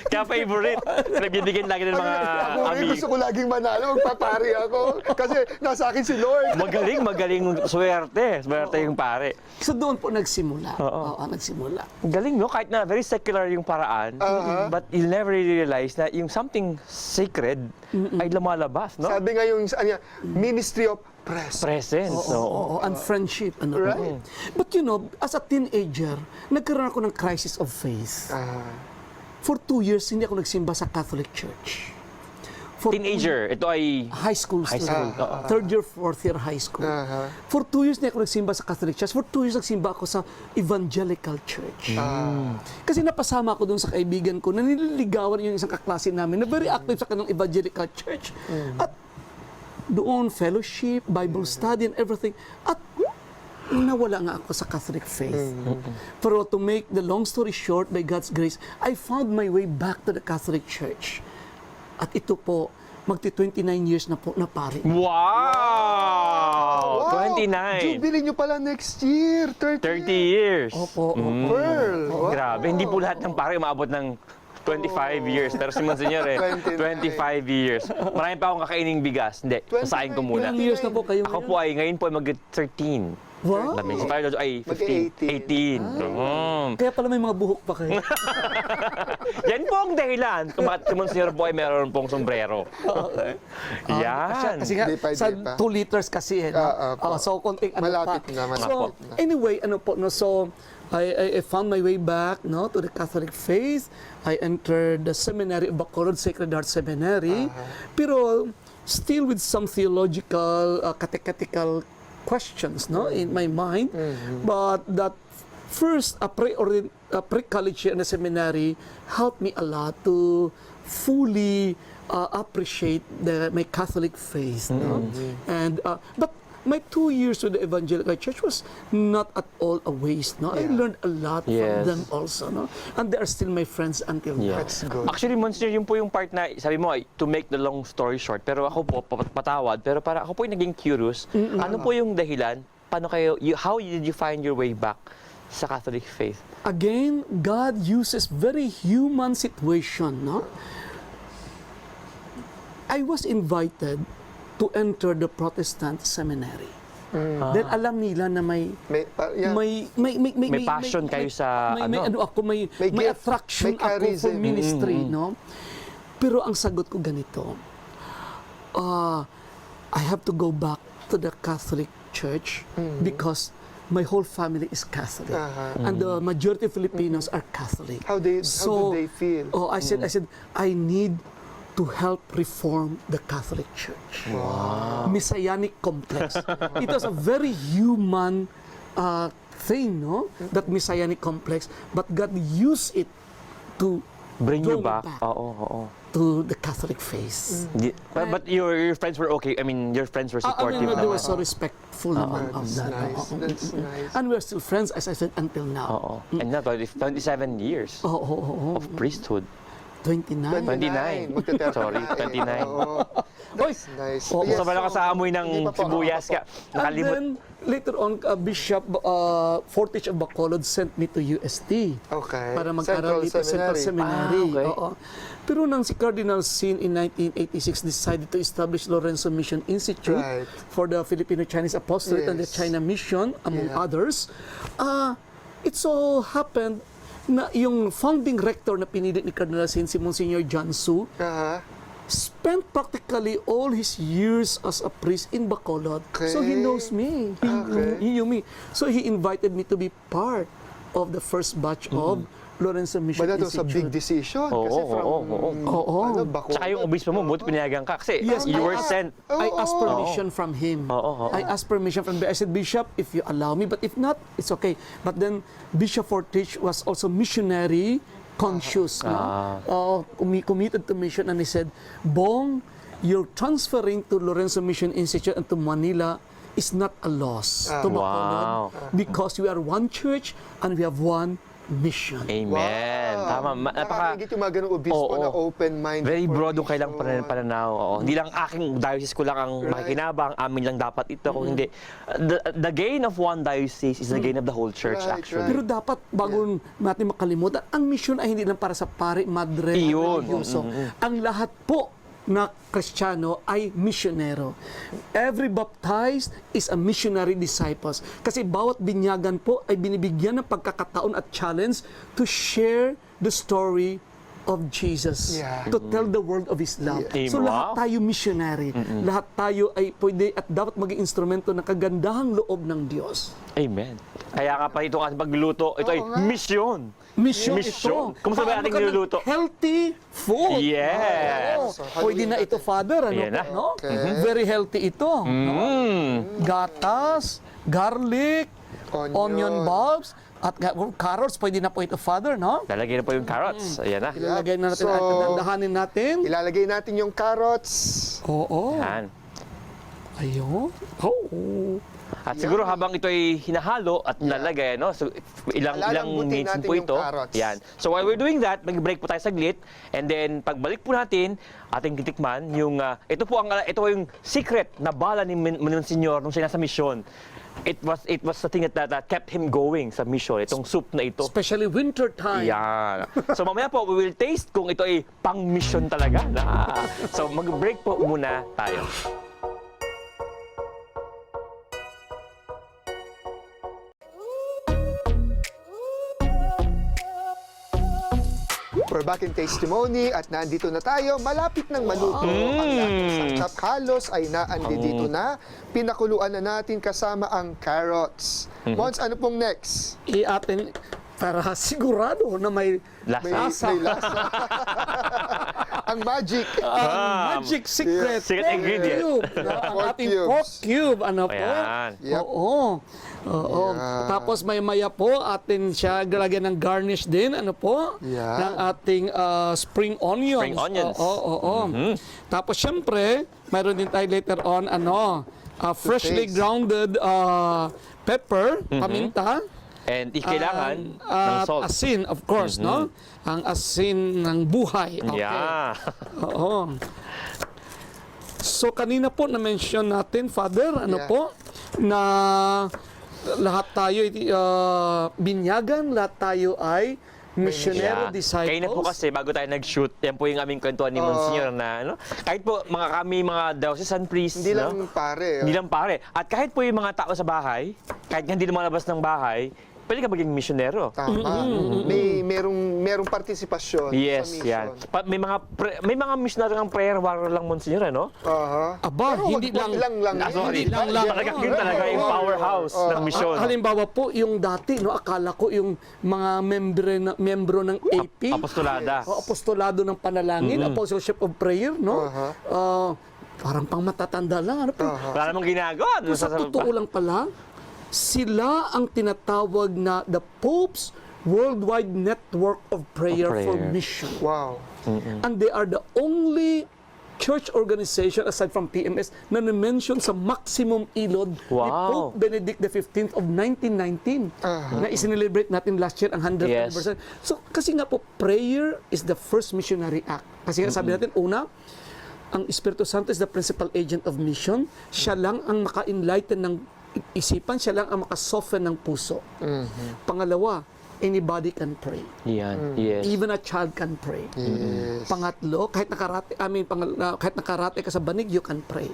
Kaya favorite. Nagbibigyan lagi ng mga Ako rin, amigo. gusto ko laging manalo, magpapari ako. Kasi nasa akin si Lord. Magaling swerte. Swerte yung pare. So doon po nagsimula. Oo, nagsimula. Galing, no? Kahit na very secular yung paraan, but you'll never really realize na yung something sacred ay lumalabas, no? Sabi nga yung ministry of Presence. Oo, and friendship. Ano. Right. But you know, as a teenager, nagkaroon ako ng crisis of faith. For 2 years, hindi ako nagsimba sa Catholic Church. For Teenager, ito ay high school student. school, Third year, fourth year high school. For 2 years, hindi ako nagsimba sa Catholic Church. For 2 years, nagsimba ako sa Evangelical Church. Kasi napasama ako doon sa kaibigan ko na nililigawan yung isang kaklase namin na very active sa kanilang Evangelical Church. At doon, fellowship, Bible study, and everything. At nawala nga ako sa Catholic faith. Pero to make the long story short, by God's grace, I found my way back to the Catholic Church. At ito po, magti-29 years na po na pare. Wow! 29. Jubilee nyo pala next year. 30 years. Opo, Pearl. Wow. Grabe, hindi po lahat ng pare umabot ng 25 years. Pero si Monsignor 29. 25 years. Marami pa akong kakaining bigas. Hindi, sasayin ko muna. Ilang years na po kayo Ako po ay ngayon po ay mag-13. Wow! Si Father Jojo ay 15. 18. Kaya pala may mga buhok pa kayo. Yan po ang dahilan kung bakit si Monsignor po ay meron pong sombrero. Yan. Kasi nga, Di pa. sa 2 liters kasi eh. So, konting ano Malapit pa. na, malapit So, na. anyway, ano po, no, so, I found my way back, no, to the Catholic faith. I entered the seminary of Bacolod Sacred Heart Seminary. Pero, still with some theological, catechetical questions, no, in my mind. But that first, pre-college year in the seminary helped me a lot to fully appreciate my Catholic faith, no? And but my 2 years with the Evangelical Church was not at all a waste, no? I learned a lot from them also, no? And they are still my friends until now. That's good. Actually, Monsignor, yun po yung part na, sabi mo, to make the long story short, pero ako po, patawad, pero para ako po yung naging curious, ano po yung dahilan? Paano kayo, how did you find your way back sa Catholic faith? Again, God uses very human situation, no? I was invited to enter the Protestant seminary. Then alam nila na may passion kayo sa may ano? ano ako, may gift, attraction may ako for charism. ministry, no? Pero ang sagot ko ganito, I have to go back to the Catholic Church because my whole family is Catholic, and the majority of Filipinos are Catholic. How do they feel? Oh, I said, I need to help reform the Catholic Church. Wow. Messianic complex. It was a very human thing, no? That Messianic complex, but God used it to Bring you draw me back. Oo. to the Catholic faith. But your friends were okay. I mean, your friends were supportive They were naman. so respectful naman of That's that. nice. Oo. That's nice. And we're still friends, as I said, until now. Oo. And now, 27 years Oo. of priesthood. 29. 29. Magte-30 Sorry, na eh. 29. Oo. That's nice. Oo. Yes, So, wala ka so, sa amoy hindi ng pa po, sibuyas ako ka. And Nakalimot. then, later on, Bishop Fortich of Bacolod sent me to UST. Okay. Para mag-aral dito sa Central Seminary. Okay. Oo. Pero nang si Cardinal Sin in 1986 decided to establish Lorenzo Mission Institute Right. for the Filipino-Chinese Apostolate and the Yes. China Mission, among Yeah. others, it so happened na yung founding rector na pinili ni Cardinal Sin, si Monsignor John Su, spent practically all his years as a priest in Bacolod. So he Okay. knows me. He knew me. So he invited me to be part of the first batch of Lorenzo Mission But that was a big Institute. decision. Oo, Kasi from, Oo. Bacolod. Tsaka yung obispo mo, buti pinayagan ka. Kasi Yes, you I were asked- sent. I asked permission from him. Oo. I asked permission from him. I said, Bishop, if you allow me, but if not, it's okay. But then Bishop Fortich was also missionary conscious. Committed to mission, and he said, Bong, you're transferring to Lorenzo Mission Institute and to Manila is not a loss to Bacolod, Wow. because we are one church and we have one mission. Amen. Tama. Nakakaingit yung mga ganung obispo Oo. na open-minded. Very for broad yung kailang mission. pananaw. Oo. Hindi lang aking diocese ko lang ang makikinabang, amin lang dapat ito. Kung hindi, the gain of one diocese is the gain of the whole church, Right, actually. Pero dapat, bago natin makalimutan, ang mission ay hindi lang para sa pari, madre, Iyon. religyoso. Ang lahat po na Kristiyano ay misyonero. Every baptized is a missionary disciples. Kasi bawat binyagan po ay binibigyan ng pagkakataon at challenge to share the story of Jesus, Yeah. to tell the world of His love. Yeah. So Wow. lahat tayo missionary. Lahat tayo ay pwede at dapat maging instrumento ng kagandahang loob ng Diyos. Amen. Kaya ka pa ito kasi pagluto, ito ay nga. mission. Mission Mission. ito. Kumusta ba Paano ating ka ng niluluto? Healthy food. Yes. Oo. Pwede na ito, Father. Ano? Ayan na. No? Okay. Very healthy ito. No? Gatas, garlic, onion bulbs, at carrots. Pwede na po ito, Father. No? Lalagay na po yung carrots. Ayan na. Ilalagay na natin, So, at dahanin natin. Ilalagay natin yung carrots. Oo. Yan. Ayun. Oo. At siguro habang ito ay hinahalo at nilalagay, no? So, ilang Lalambutin minutes natin po yung ito. carrots. Yan. So while we're doing that, mag-break po tayo saglit. And then pagbalik po natin, ating titikman yung ito po yung secret na bala ni Monsignor nung siya nasa mission. It was the thing that kept him going sa mission. Itong soup na ito. Especially winter time. Yan. So mamaya po, we will taste kung ito ay pang-mission talaga. So mag-break po muna tayo. We're back in Tastetimony at nandito na tayo. Malapit nang maluto. Ang lahat ng sangkap halos ay dito na. Pinakuluan na natin kasama ang carrots. Mons, ano pong next? Atin para sigurado na may Lasa. May lasa. Ang magic. magic secret. Secret ingredient. Cube, ang Pork ating cubes. pork cube. Ano po? Ayan. Yep. Oo. Oo. Yeah. Tapos maya po atin siya galagyan ng garnish din, ano po? Yeah. Ng ating spring onions. Spring onions. Oo. Tapos syempre, mayroon din tayo later on freshly taste. grounded pepper, paminta. And kailangan ng At salt. asin, of course, no? Ang asin ng buhay. Okay. Yeah. Oo. So kanina po na-mention natin, Father, ano Yeah. po, na lahat tayo binyagan, lahat tayo ay missionary disciples. Kaya na po kasi bago tayo nag-shoot, yan po yung aming kwentuhan ni Monsignor na kahit po mga diocesan priests, Hindi lang pare. Hindi lang pare. At kahit po yung mga tao sa bahay, kahit nga hindi lumalabas ng bahay, pwede ka maging misyonero. Tama. Merong partisipasyon Yes, sa mission. yan. May mga missionary ng prayer warrior lang, Monsignor, ano? Aha. Aba, Pero hindi lang. Sorry. Hindi lang. Talaga, yun talaga yung powerhouse ng misyon. Halimbawa po, yung dati, no, akala ko yung mga membro ng AP, Apostolada. apostolado ng panalangin, apostleship of prayer, no? Parang pang matatanda lang. Ano po? Wala namang ginagawa. Kung sa totoo lang pala, sila ang tinatawag na the Pope's Worldwide Network of Prayer, for Mission. Wow. And they are the only church organization aside from PMS na na-mention sa maximum ilod ni Wow. Pope Benedict XV of 1919 na isinelebrate natin last year ang 100th Yes. anniversary. So kasi nga po, prayer is the first missionary act. Kasi nga sabi natin, una, ang Espiritu Santo is the principal agent of mission. Siya lang ang maka-enlighten ng isipan, siya lang ang maka-soften ng puso. Pangalawa, anybody can pray. Yan, yes. Even a child can pray. Pangatlo, kahit nakarate ka sa banig, you can pray.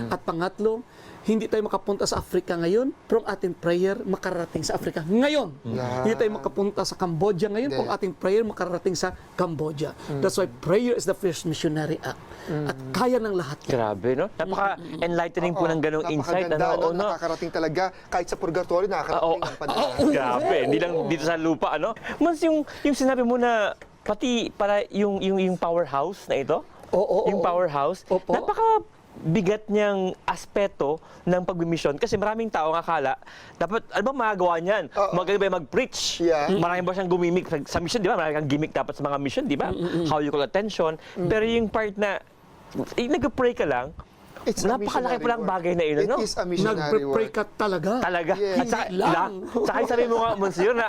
At pangatlo, hindi tayo makapunta sa Africa ngayon, pero ang ating prayer makarating sa Africa ngayon. Hindi tayo makapunta sa Cambodia ngayon, pero ang ating prayer makarating sa Cambodia. That's why prayer is the first missionary act. At kaya ng lahat yan. Grabe, no? Napaka-enlightening po ng ganong insight. Napakaganda, Ano, no? nakakarating talaga. Kahit sa purgatorio, nakakarating ang panalangin. Grabe, hindi lang dito sa lupa, ano? Mas yung sinabi mo na, pati para yung powerhouse na ito, yung powerhouse, Opo. bigat niyang aspeto ng pagbimisyon kasi maraming tao ang akala dapat ano ba magagawa niyan? Magaling ba mag-preach? Yeah. Marami ba siyang gumimik sa mission, di ba? Marami kang gimmick dapat sa mga mission, di ba? How you call attention. Pero yung part na nag-pray ka lang, It's a napakalaki missionary pa lang work. bagay na yun, no? It is a missionary Nagpe-pray work. ka talaga. Talaga. Yes. At saka, Hindi lang. saka sabi mo nga, Monsignor, na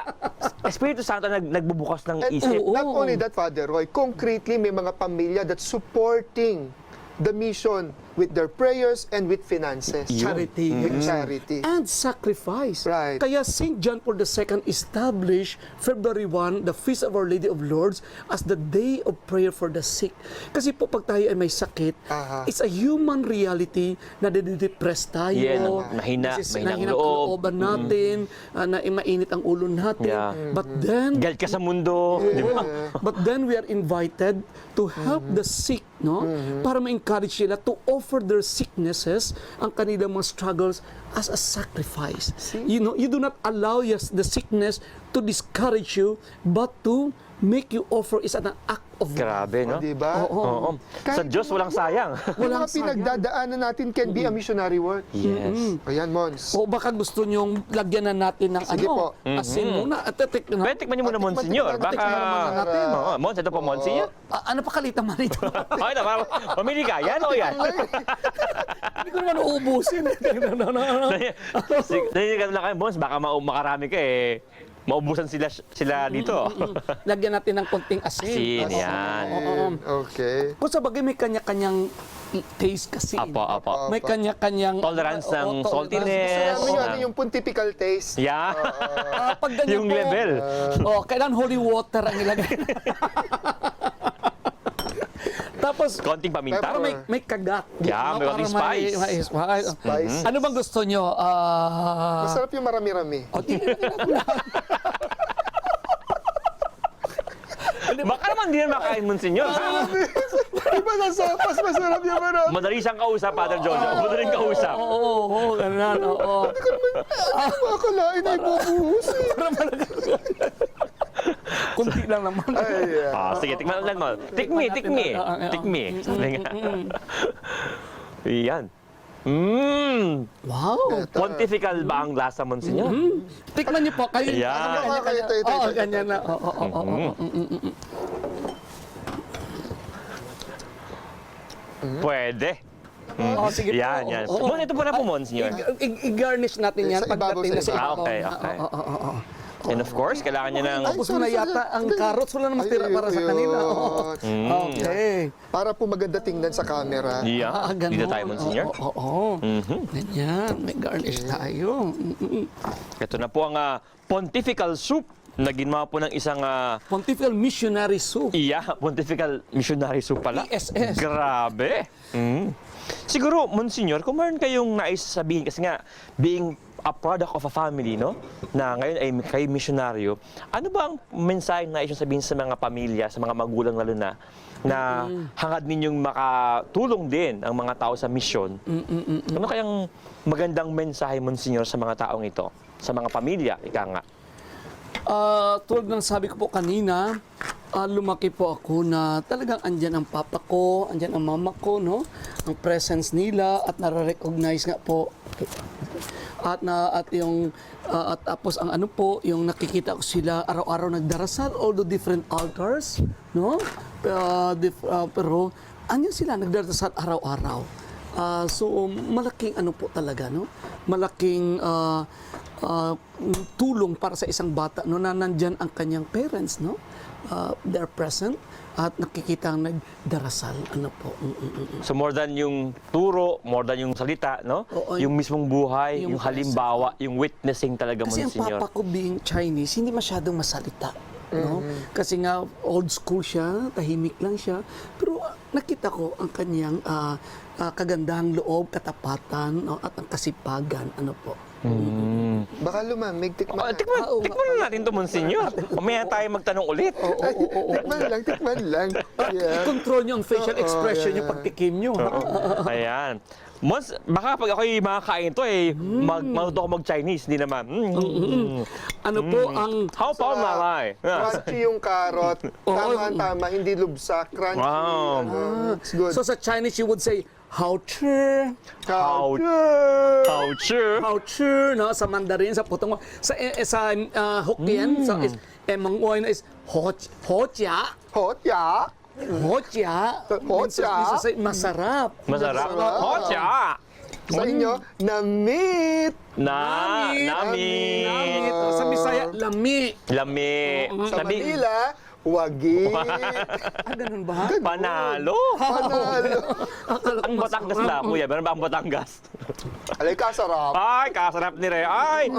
Espiritu Santo nagbubukas ng And isip. not only that, Father Roy, concretely may mga pamilya that's supporting the mission with their prayers and with finances. Charity. With charity. And sacrifice. Right. Kaya St. John Paul II established February 1, the Feast of Our Lady of Lourdes, as the day of prayer for the sick. Kasi po pag tayo ay may sakit, it's a human reality na nadidepress tayo. Yeah, mahinang ang loob. kalooban natin, na mainit ang ulo natin. Yeah. But then, Galit ka sa mundo, di ba? but then we are invited to help the sick, no? Para ma-encourage sila to offer their sicknesses, ang kanilang mga struggles as a sacrifice. You know, you do not allow the sickness to discourage you, but to make you offer is an act of Grabe, no? Di ba? Oo. Sa Diyos, walang sayang. Yung mga pinagdadaanan natin can be a missionary work. Yes. Ayan, Mons. O baka gusto nyong lagyan na natin ng Sige po. asin muna. At Pwede tikman niyo muna, Monsignor. Baka... tikman muna natin. Oo, Mons, ito po, Monsignor. Ano pa kalita man ito? Okay na, mamili ka. Yan o yan. Hindi ko naman uubusin. Dahil ka lang kayo, Mons, baka makarami ka eh. Maubusan sila dito. Lagyan natin ng konting asin. Asin, yan. Okay. Kung sa bagay may kanya-kanyang taste kasi. Apo. May kanya-kanyang Tolerance ng saltiness. Sabi nyo, ano yung pontifical taste? Yeah. Pag ganyan Yung po, level. Kailan holy water ang ilagay. Tapos, Konting paminta. para may kagat. Yeah, may konting spice. May spice. Spice. Ano bang gusto nyo? Masarap yung marami-rami. Baka naman hindi na makain, Monsignor. Iba na sopas, masarap yung marami. Madali siyang kausap, Father Jojo. Madaling kausap. Oo, ganun. Oo. Makakalain ay bubuhos. Kunti lang naman. Sige, tikman lang mo. Tikmi. Sabi nga. Yan. Wow. Pontifical ba ang lasa, Monsignor? Tikman niyo po. Kayo. Yeah. Oo, ganyan na. Oo. Pwede. Sige po. Yan. Bon, ito po na po, Monsignor. I-garnish natin yan Sa ibabaw, pagdating na sa sa ibabaw. ibabaw. Okay. And of course, kailangan niya ng... Tapos mo na yata ang carrots. Wala namang tira para sa kanila. Okay. Para po maganda tingnan sa camera. Yeah. Ganun. Dito tayo, Monsignor. Oo. Ganyan. May garnish tayo. Ito na po ang Pontifical soup na ginawa po ng isang... Pontifical Missionary Soup. Pontifical Missionary soup pala. PSS. Grabe. Siguro, Monsignor, kung meron kayong nais sabihin, kasi nga, being a product of a family, no? Na ngayon ay kayo misyonaryo, ano ba ang mensahe na nais sabihin sa mga pamilya, sa mga magulang lalo na hangad ninyong makatulong din ang mga tao sa misyon? Ano kayang magandang mensahe, Monsignor, sa mga taong ito? Sa mga pamilya, ika nga. Tulad ng sabi ko po kanina, lumaki po ako na talagang andyan ang papa ko, andyan ang mama ko, no? Ang presence nila at nare-recognize nga po at tapos ang ano po, yung nakikita ko sila araw-araw nagdarasal, although different altars, no? Pero andyan sila nagdarasal araw-araw. So malaking ano po talaga, no? Malaking tulong para sa isang bata, no, na nandyan ang kanyang parents, no? They're present at nakikita ang nagdarasal, ano po. So more than yung turo, more than yung salita, no? Oo, yung mismong buhay, yung halimbawa, yung witnessing talaga, Kasi Monsignor. ang papa ko being Chinese, hindi masyadong masalita. No? Kasi nga old school siya, tahimik lang siya. Pero nakita ko ang kanyang kagandahang loob, katapatan, no? At ang kasipagan, ano po. Baka lumamig, tikman. Tikman na natin to, Monsignor. Mamaya tayo magtanong ulit. Tikman lang. Yeah. I-control niyo ang facial expression niyo, pagtikim niyo. Ayan. Mons, baka pag ako'y makakain to maluto ako mag-Chinese, hindi naman. Ano po ang... How pa malay? Crunchy yung carrot. Tama, hindi lubsak. Crunchy. Wow. It's good. So sa Chinese, you would say, Hao-chi. Hao-chi, no? Sa Mandarin, sa putong, sa Hokkien, so is Mangoy na is ho-chia. Hotya. Hocha. Hocha. Masarap. Masarap. Hocha! Sa inyo, namit. Namit. Sa Bisaya, lami. Lami. Sa Manila, wagi. Ganun ba? Panalo. Ang Batangas na, kuya. Meron ba ang Batangas? Alay ka, sarap. Ay, kasarap ni Re. Ay!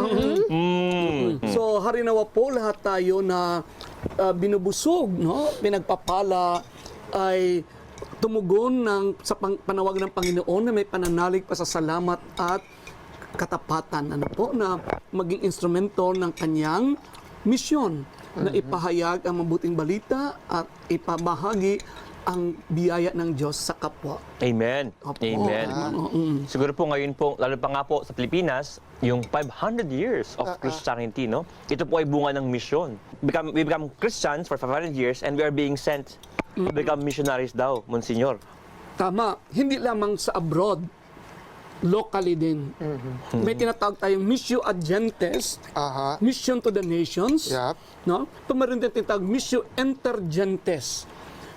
So, harinawa po lahat tayo na binubusog, no? Pinagpapala ay tumugon sa panawag ng Panginoon na may pananalig, pasasalamat at katapatan, ano po, na maging instrumento ng kanyang misyon na ipahayag ang mabuting balita at ipamahagi ang biyaya ng Diyos sa kapwa. Amen. Opo. Amen. Siguro po ngayon po, lalo pa nga po sa Pilipinas, yung 500 years of Christianity, no? Ito po ay bunga ng misyon. We become Christians for 500 years and we are being sent to become missionaries daw, Monsignor. Tama. Hindi lamang sa abroad, locally din. May tinatawag tayong Missio Agentes, Mission to the Nations. Yep. No? Meron din tinatawag Missio Intergentes,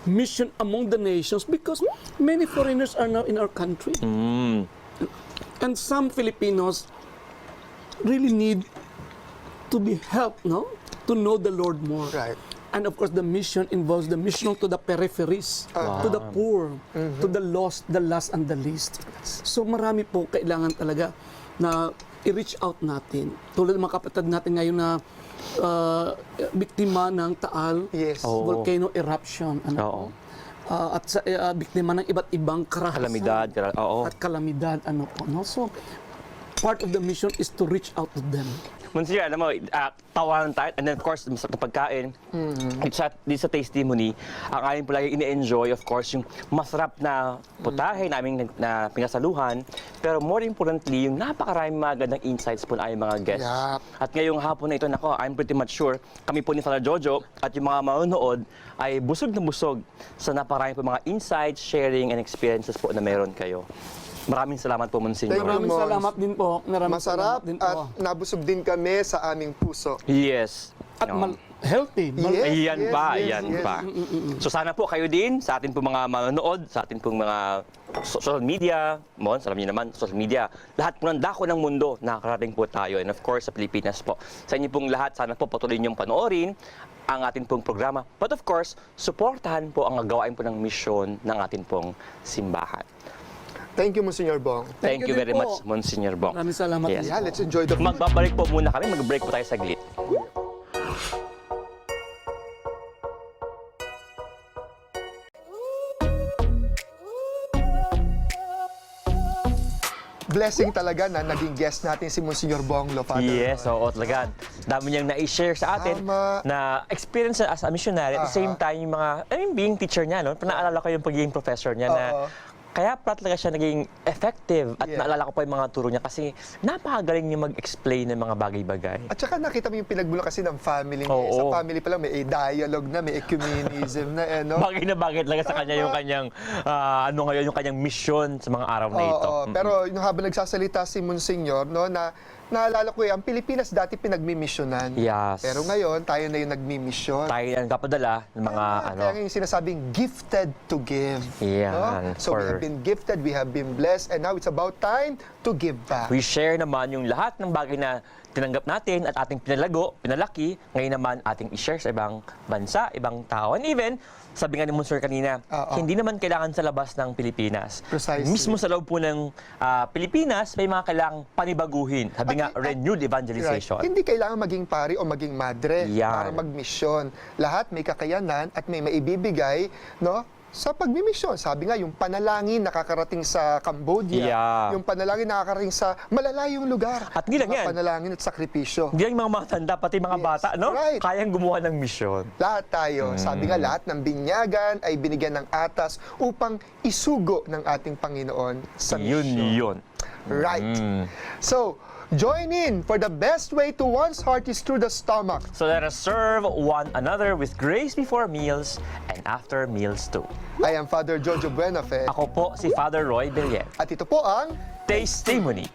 Mission among the nations, because many foreigners are now in our country. And some Filipinos really need to be helped, no? To know the Lord more. Right. And of course, the mission involves the mission to the peripheries, to the poor, to the lost, the last, and the least. So marami po kailangan talaga na i-reach out natin. Tulad ng mga kapatid natin ngayon na biktima ng Taal, volcano eruption. Ano? At biktima ng iba't ibang karahasan. Kalamidad. At kalamidad. Ano po, no? So, part of the mission is to reach out to them. Monsignor, alam mo, tawanan tayo. And then, of course, masarap na pagkain. Dito sa Tastetimony, ang amin po lagi ini-enjoy, of course, yung masarap na putahe namin na pinasaluhan. Pero more importantly, yung napakaraming magandang insights po na aming mga guests. Yep. At ngayong hapon na ito, nako, I'm pretty much sure, kami po ni Father Jojo at yung mga manonood ay busog na busog sa napakaraming po mga insights, sharing, and experiences po na meron kayo. Maraming salamat po, Monsignor. Maraming salamat din po. Masarap at nabusog din kami sa aming puso. Yes. At healthy. Ayan pa. So sana po kayo din, sa atin po mga manonood, sa atin pong mga social media, Mons, alam niyo naman, social media, lahat po ng dako ng mundo, nakakarating po tayo. And of course, sa Pilipinas po. Sa inyo pong lahat, sana po patuloy niyong panoorin ang atin pong programa. But of course, suportahan po ang gawain po ng misyon ng atin pong simbahan. Thank you, Monsignor Bong. Thank you very much, Monsignor Bong. Maraming salamat. Yes. Yeah, let's enjoy the food. Magbabalik po muna kami, mag-break po tayo saglit. blessing talaga na naging guest natin si Monsignor Bong Lo, Father. Yes, oo, talaga. Dami niyang na-share sa atin Tama. na experience as a missionary. At the same time, yung mga, being teacher niya, no? Naalala ko yung pagiging professor niya na kaya pa talaga siya naging effective at naalala ko pa yung mga turo niya kasi napakagaling niya mag-explain ng mga bagay-bagay. At saka nakita mo yung pinagbulong kasi ng family niya. Sa family pa lang may dialogue na, may ecumenism na, no? Bagay na bagay talaga sa kanya yung kanyang, yung kanyang mission sa mga araw na ito. Pero yung habang nagsasalita si Monsignor, no, na naalala ko ang Pilipinas dati pinagmimisyonan. Yes. Pero ngayon, tayo na yung nagmimisyon. Tayo ang kapadala ng mga Kaya yung sinasabing gifted to give. Yan. No? So we have been gifted, we have been blessed, and now it's about time to give back. We share naman yung lahat ng bagay na tinanggap natin at ating pinalago, pinalaki, ngayon naman ating i-share sa ibang bansa, ibang tao. And even, sabi nga ni Msgr kanina, hindi naman kailangan sa labas ng Pilipinas. Precisely. Mismo sa loob po ng Pilipinas, may mga kailangang panibaguhin. Sabi nga, renewed evangelization. Right. Hindi kailangan maging pari o maging madre Yan. para magmisyon. Lahat may kakayanan at may maibibigay, no? Sa pagmimisyon. Sabi nga, yung panalangin nakakarating sa Cambodia, yung panalangin nakakarating sa malalayong lugar. At hindi lang mga yan. Panalangin at sakripisyo. Hindi lang yung mga matanda, pati mga bata, no? Right. Kayang gumawa ng misyon. Lahat tayo. Sabi nga, lahat ng binyagan ay binigyan ng atas upang isugo ng ating Panginoon sa misyon. Yun. Right. So, join in, for the best way to one's heart is through the stomach. So let us serve one another with grace before meals and after meals too. I am Father Jojo Buenafe. Ako po si Father Roy Bellen. At ito po ang Tastetimony.